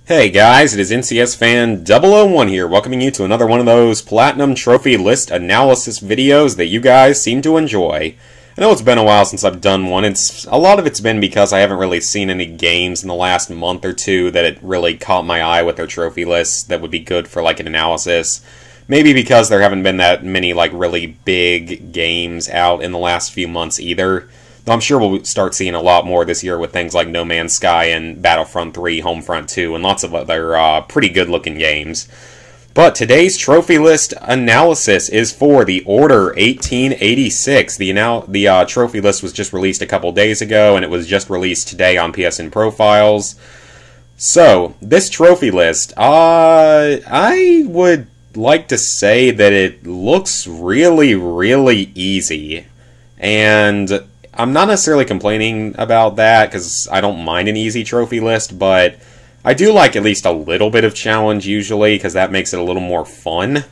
Hey guys, it is NCS Fan 001 here, welcoming you to another one of those Platinum Trophy List analysis videos that you guys seem to enjoy. I know it's been a while since I've done one. A lot of it's been because I haven't really seen any games in the last month or two that it really caught my eye with their trophy lists that would be good for like an analysis. Maybe because there haven't been that many like really big games out in the last few months either. Though I'm sure we'll start seeing a lot more this year with things like No Man's Sky and Battlefront 3, Homefront 2, and lots of other pretty good-looking games. But today's trophy list analysis is for the Order 1886. The trophy list was just released a couple days ago, and it was just released today on PSN Profiles. So, this trophy list, I would like to say that it looks really, really easy. And I'm not necessarily complaining about that, because I don't mind an easy trophy list, but I do like at least a little bit of challenge usually, because that makes it a little more fun.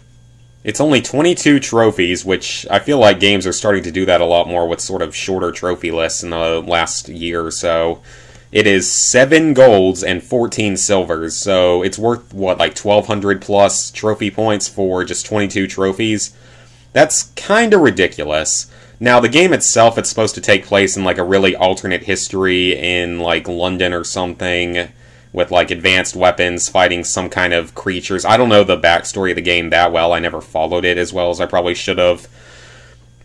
It's only 22 trophies, which I feel like games are starting to do that a lot more with sort of shorter trophy lists in the last year or so. It is 7 golds and 14 silvers, so it's worth, what, like 1,200 plus trophy points for just 22 trophies? That's kinda ridiculous. Now, the game itself, it's supposed to take place in, like, a really alternate history in, like, London or something, with, like, advanced weapons, fighting some kind of creatures. I don't know the backstory of the game that well. I never followed it as well as I probably should have.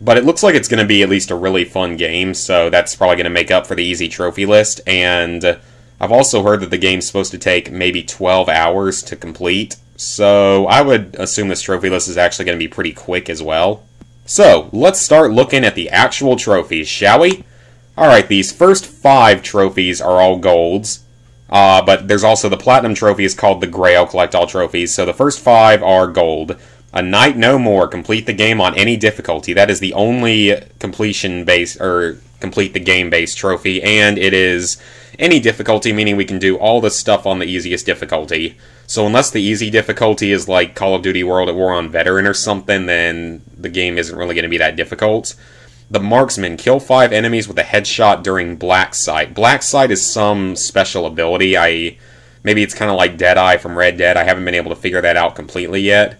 But it looks like it's going to be at least a really fun game, so that's probably going to make up for the easy trophy list. And I've also heard that the game's supposed to take maybe 12 hours to complete, so I would assume this trophy list is actually going to be pretty quick as well. So, let's start looking at the actual trophies, shall we? Alright, these first 5 trophies are all golds, but there's also the platinum trophy is called the Grail, collect all trophies, so the first 5 are gold. A Night No More, complete the game on any difficulty. That is the only completion-based, or complete the game-based trophy, and it is any difficulty, meaning we can do all the stuff on the easiest difficulty. So unless the easy difficulty is like Call of Duty World at War on Veteran or something, then the game isn't really going to be that difficult. The Marksman, kill 5 enemies with a headshot during Black Sight. Black Sight is some special ability. Maybe it's kind of like Deadeye from Red Dead. I haven't been able to figure that out completely yet.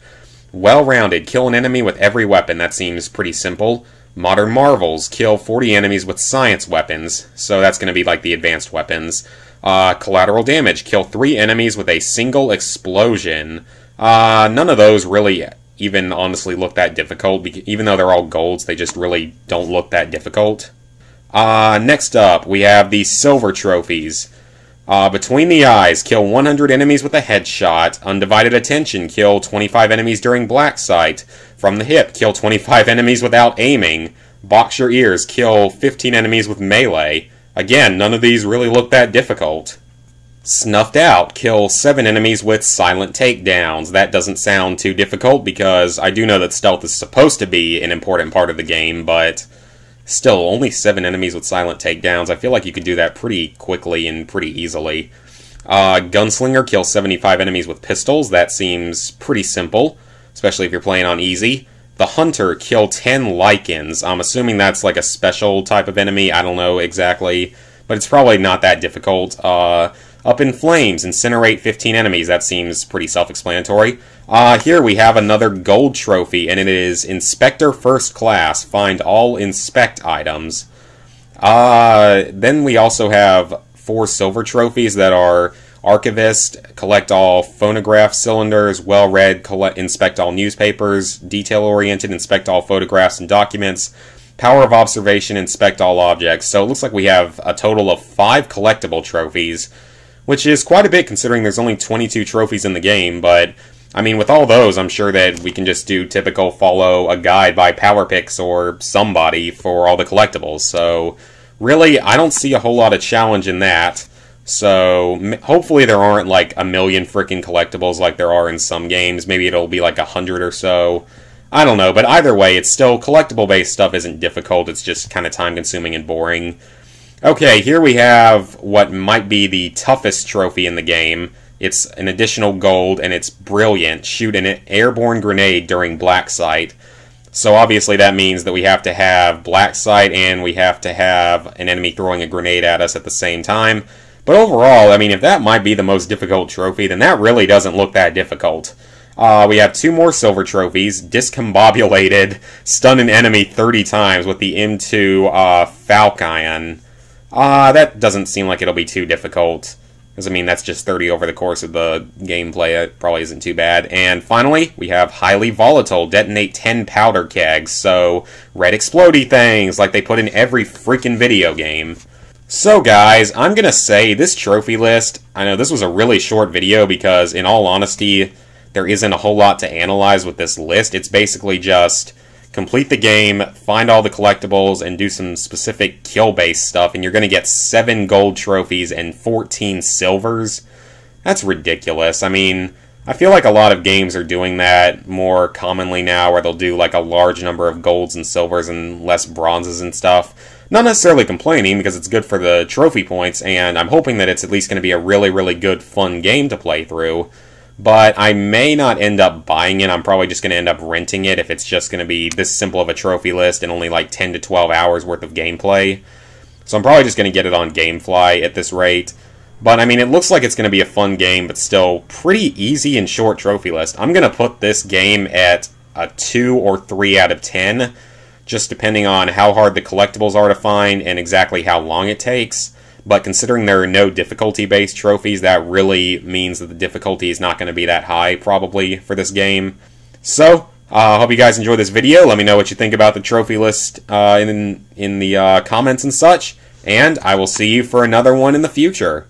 Well-Rounded, kill an enemy with every weapon. That seems pretty simple. Modern Marvels, kill 40 enemies with science weapons. So that's going to be like the advanced weapons. Collateral Damage, kill 3 enemies with a single explosion. None of those really even honestly look that difficult. Even though they're all golds, they just really don't look that difficult. Next up, we have the silver trophies. Between the Eyes, kill 100 enemies with a headshot. Undivided Attention, kill 25 enemies during Black Sight. From the Hip, kill 25 enemies without aiming. Box Your Ears, kill 15 enemies with melee. Again, none of these really look that difficult. Snuffed Out, kill 7 enemies with silent takedowns. That doesn't sound too difficult because I do know that stealth is supposed to be an important part of the game, but still, only 7 enemies with silent takedowns. I feel like you could do that pretty quickly and pretty easily. Gunslinger, kill 75 enemies with pistols. That seems pretty simple, especially if you're playing on easy. The Hunter, kill 10 lichens. I'm assuming that's like a special type of enemy. I don't know exactly, but it's probably not that difficult. Up in Flames, incinerate 15 enemies. That seems pretty self-explanatory. Here we have another gold trophy, and it is Inspector First Class. Find all inspect items. Then we also have 4 silver trophies that are Archivist, collect all phonograph cylinders. Well-read, inspect all newspapers. Detail-oriented, inspect all photographs and documents. Power of observation, inspect all objects. So it looks like we have a total of 5 collectible trophies, which is quite a bit considering there's only 22 trophies in the game, but I mean, with all those, I'm sure that we can just do typical follow a guide by PowerPix or somebody for all the collectibles. So really, I don't see a whole lot of challenge in that. So hopefully there aren't like a million freaking collectibles like there are in some games. Maybe it'll be like 100 or so. I don't know, but either way, it's still collectible-based stuff isn't difficult. It's just kind of time-consuming and boring. Okay, here we have what might be the toughest trophy in the game. It's an additional gold, and it's brilliant. Shoot an airborne grenade during Black Sight. So obviously that means that we have to have Black Sight, and we have to have an enemy throwing a grenade at us at the same time. But overall, I mean, if that might be the most difficult trophy, then that really doesn't look that difficult. We have 2 more silver trophies. Discombobulated, stun an enemy 30 times with the M2 Falcon. That doesn't seem like it'll be too difficult. Because, I mean, that's just 30 over the course of the gameplay. It probably isn't too bad. And finally, we have Highly Volatile. Detonate 10 powder kegs. So, red explodey things like they put in every freaking video game. So, guys, I'm going to say this trophy list, I know this was a really short video because, in all honesty, there isn't a whole lot to analyze with this list. It's basically just complete the game, find all the collectibles, and do some specific kill-based stuff, and you're going to get 7 gold trophies and 14 silvers. That's ridiculous. I mean, I feel like a lot of games are doing that more commonly now, where they'll do like a large number of golds and silvers and less bronzes and stuff. Not necessarily complaining, because it's good for the trophy points, and I'm hoping that it's at least going to be a really, really good, fun game to play through. But I may not end up buying it. I'm probably just going to end up renting it if it's just going to be this simple of a trophy list and only like 10 to 12 hours worth of gameplay. So I'm probably just going to get it on GameFly at this rate. But I mean, it looks like it's going to be a fun game, but still pretty easy and short trophy list. I'm going to put this game at a 2 or 3 out of 10, just depending on how hard the collectibles are to find and exactly how long it takes. But considering there are no difficulty-based trophies, that really means that the difficulty is not going to be that high, probably, for this game. So, I hope you guys enjoyed this video. Let me know what you think about the trophy list in the comments and such. And I will see you for another one in the future.